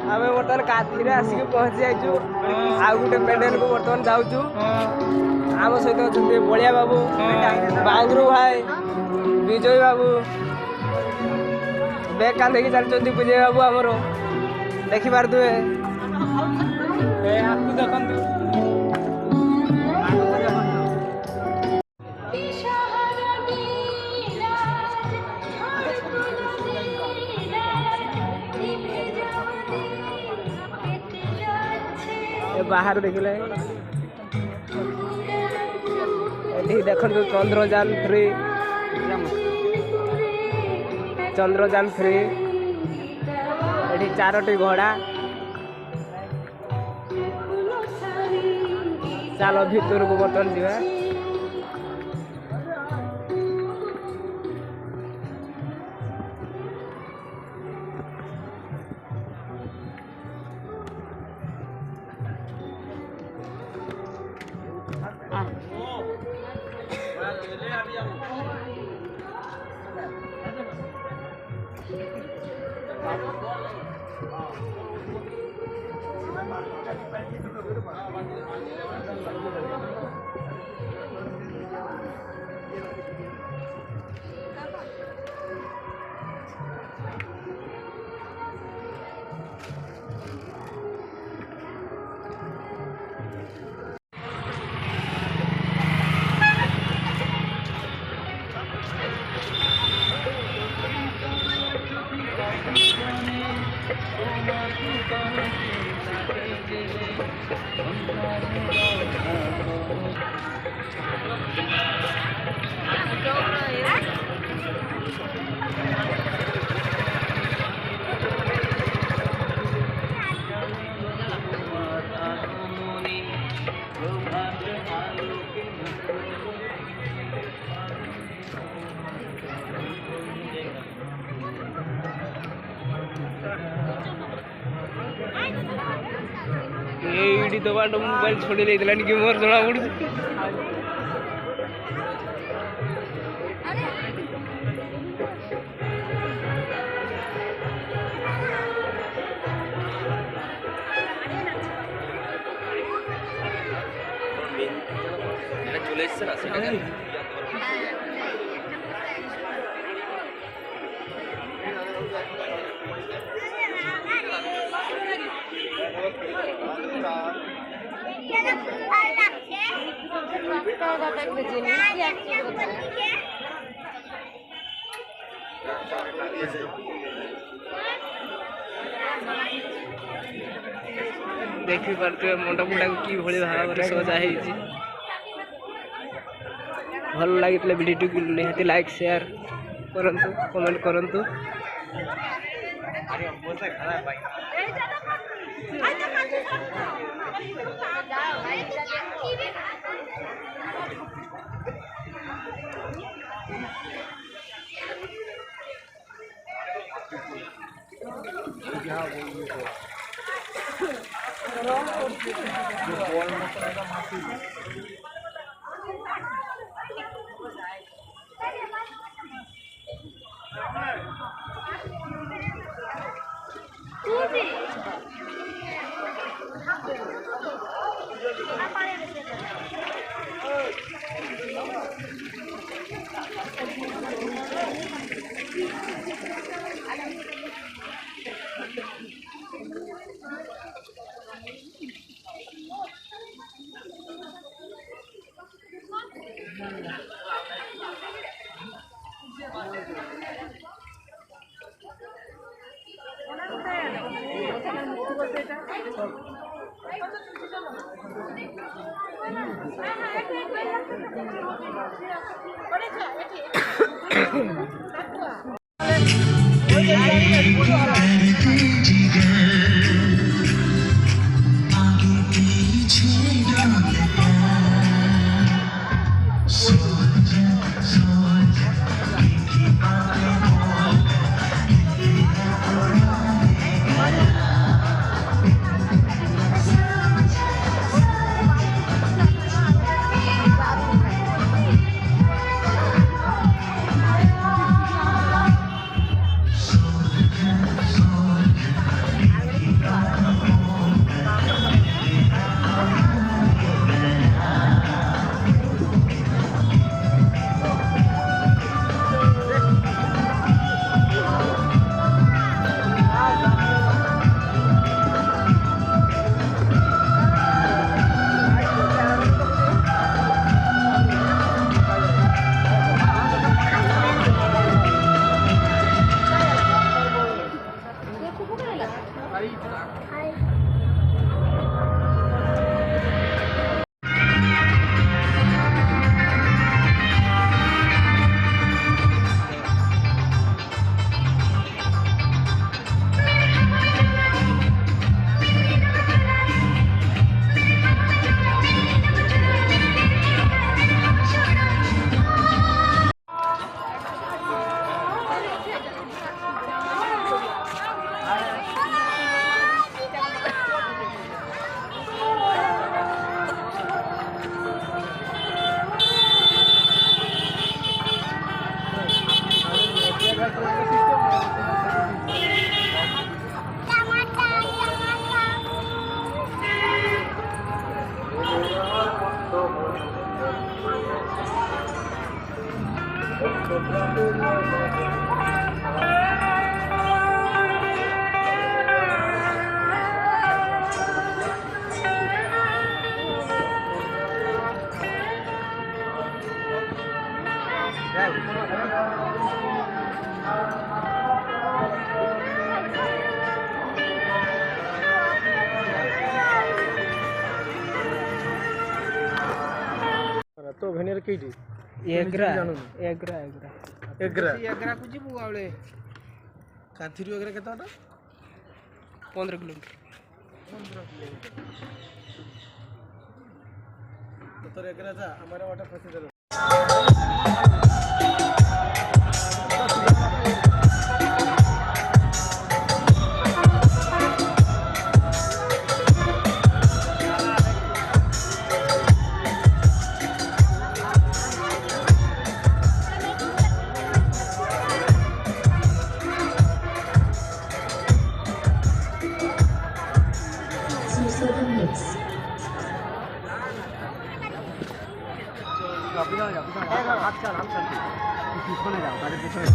आम बर्तमान काथी आसिक पहुँची जाइचु आ गोटे पेंडेल को बर्तमान जाऊँ आम सहित अच्छा बलिया बाबू बांगरू भाई विजय बाबू बैग कांधे चलते विजय बाबू आमर देखिपे बाहर देखिले देखो चंद्रजान 3 ये 4टी घोड़ा चलो भीतर को बर्तमान जीवा ये तो बाट मोबाइल छोड़ी लेला कि मोर जना पड़ी देखी पारे मंडप गुड़ाक कि भाव में सजा भल लगी वीडियो को निहाती लाइक शेयर करंतु कमेंट करंतु तो भेनियर केइटी एग्रा जानू एग्रा एग्रा एग्रा एग्रा को जीबू आले काथिरू एग्रा केताटा 15 किलोमीटर तो तोर एग्रा जा हमारा वाटर फंसे दे হাত চাল পিছনে যাও তাদের পিছনে